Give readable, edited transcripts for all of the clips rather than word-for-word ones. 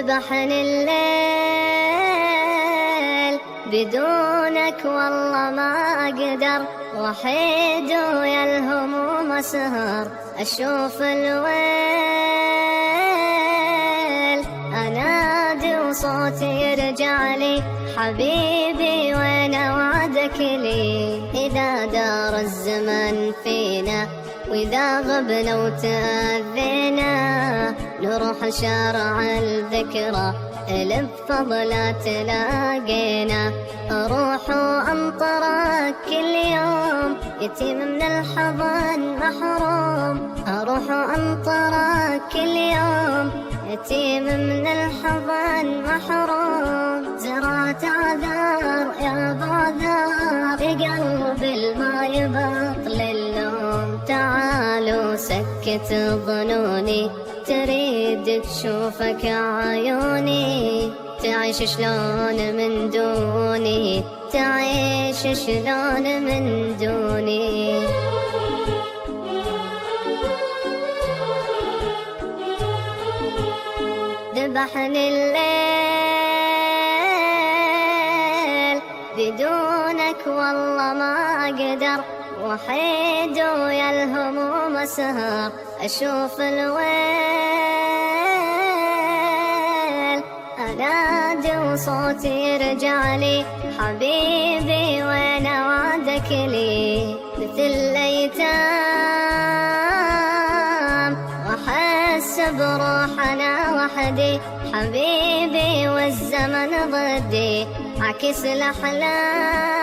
ذبحني الليل بدونك والله ما أقدر، وحيد ويا الهموم أسهر أشوف الويل. أنادي وصوتي يرجع لي حبيبي وين وعدك لي؟ إذا دار الزمن فينا وإذا غبنا وتأذينا، نروح شارع الذكرى اللي بفضلها تلاقينا. أروح وأنطرك كل يوم يتيم من الحضن محروم، أروح وأنطرك كل يوم يتيم من الحضن محروم. زرعت عذار يا بعذار في قلب الما يبطل اللوم. تعالوا سكت ظنوني تريد تشوفك عيوني، تعيش شلون من دوني، تعيش شلون من دوني. ذبحني الليل بدونك والله ما أقدر، وحيد ويا الهموم أسهر أشوف الويل. أنادي وصوتي يرجع لي حبيبي وين وعدك لي؟ مثل الأيتام وأحس بروح أنا وحدي، حبيبي والزمن ضدي عكس الأحلام.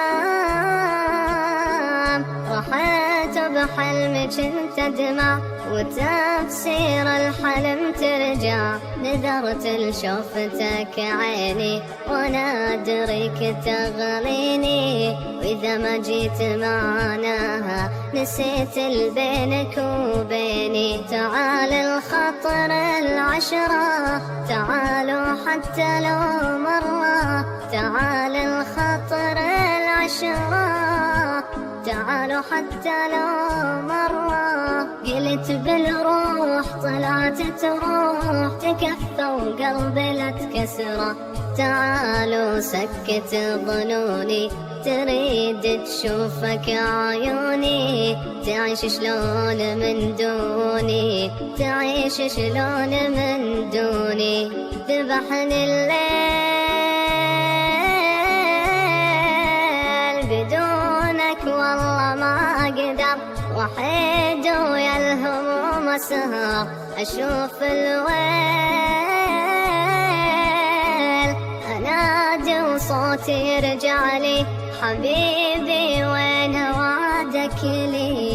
رحت بحلمي كنت أدمع وتفسير الحلم ترجع، نذرت لشوفتك عيني وانا ادريك تغليني. واذا ما جيت معناها نسيت البينك وبيني. تعال الخطر العشرة تعالوا حتى لو مرة، تعال الخطر العشرة تعالوا حتى لو مرة. قلت بالروح طلعت تروح تكفى وقلبي لا تكسره. تعالوا سكت ظنوني تريد تشوفك عيوني، تعيش شلون من دوني، تعيش شلون من دوني. ذبحني الليل بدونك والله ما أقدر، وحيد ويا الهموم أسهر أشوف الويل. أنادي وصوتي يرجع لي حبيبي وين وعدك لي؟